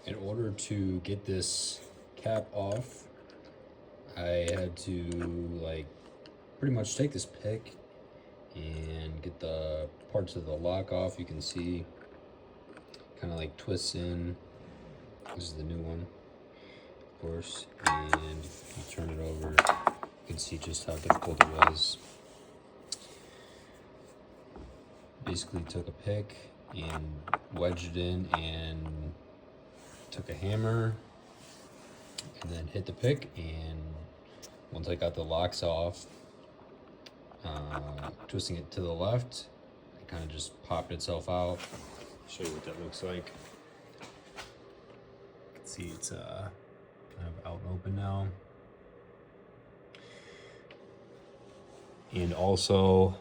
In order to get this cap off, I had to pretty much take this pick and get the parts of the lock off. You can see kind of like twists in. This is the new one, of course, and if you turn it over, you can see just how difficult it was. Basically took a pick and wedged it in and took a hammer and then hit the pick, and once I got the locks off, twisting it to the left, it kind of just popped itself out. I'll show you what that looks like. You can see it's kind of out and open now. And also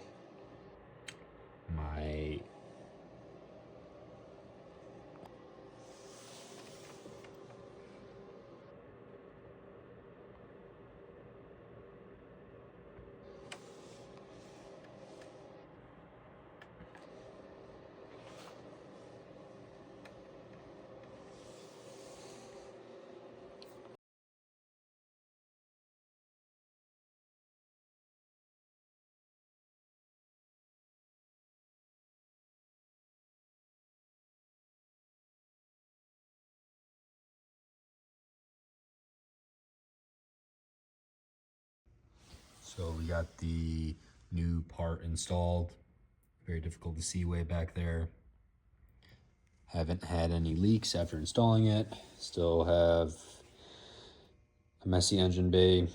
my So we got the new part installed. Very difficult to see way back there. Haven't had any leaks after installing it. Still have a messy engine bay.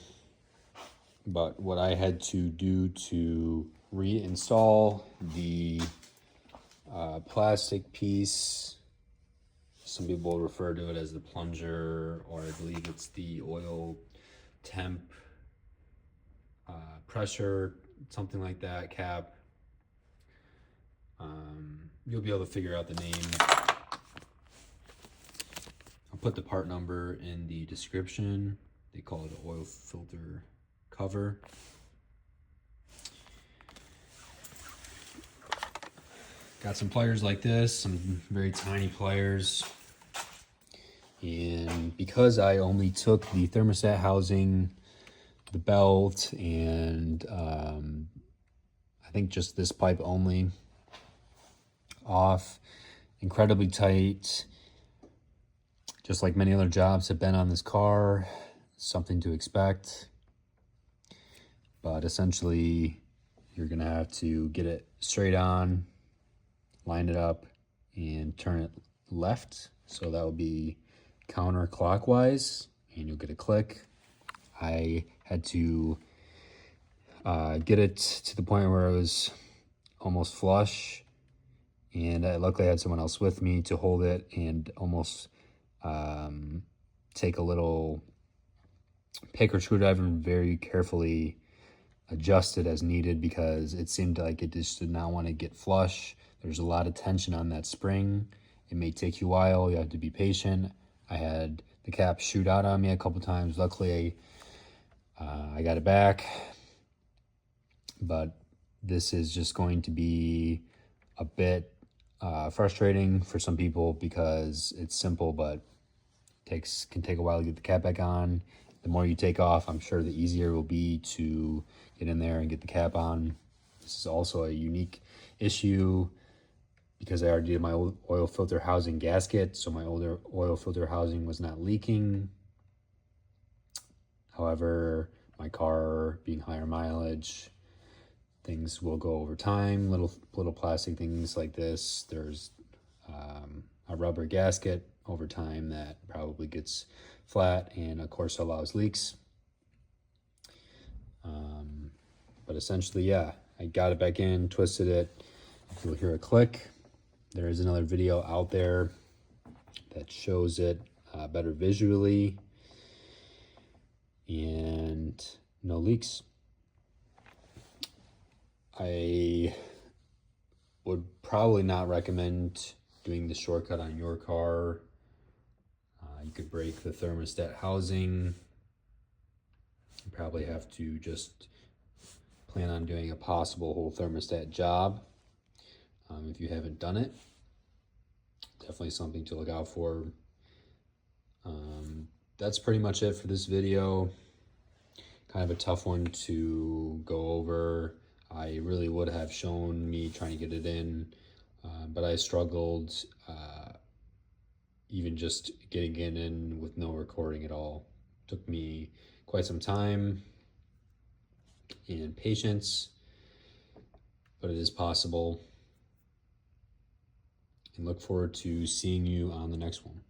But what I had to do to reinstall the plastic piece, some people refer to it as the plunger, or I believe it's the oil temp pressure, something like that, cap. You'll be able to figure out the name. I'll put the part number in the description. They call it an oil filter cover. Got some pliers like this, some very tiny pliers. And because I only took the thermostat housing, the belt, and I think just this pipe only off, incredibly tight, just like many other jobs have been on this car, something to expect. But essentially, you're gonna have to get it straight on, line it up, and turn it left. So that will be counterclockwise, and you'll get a click. I had to get it to the point where it was almost flush, and luckily I had someone else with me to hold it and almost take a little pick or screwdriver and very carefully adjust it as needed, because it seemed like it just did not want to get flush. There's a lot of tension on that spring. It may take you a while. You have to be patient. I had the cap shoot out on me a couple times. Luckily, I got it back. But this is just going to be a bit frustrating for some people because it's simple, but can take a while to get the cap back on. The more you take off, I'm sure the easier it will be to get in there and get the cap on. This is also a unique issue because I already did my oil filter housing gasket, so my older oil filter housing was not leaking. However, my car being higher mileage, things will go over time. Little plastic things like this. There's a rubber gasket over time that probably gets flat and of course allows leaks. But essentially, yeah, I got it back in, twisted it. You'll hear a click. There is another video out there that shows it better visually, and no leaks. I would probably not recommend doing the shortcut on your car. You could break the thermostat housing. You probably have to just plan on doing a possible whole thermostat job if you haven't done it. Definitely something to look out for. That's pretty much it for this video. Kind of a tough one to go over. I really would have shown me trying to get it in, but I struggled even just getting it in with no recording at all. Took me quite some time and patience, but it is possible. And look forward to seeing you on the next one.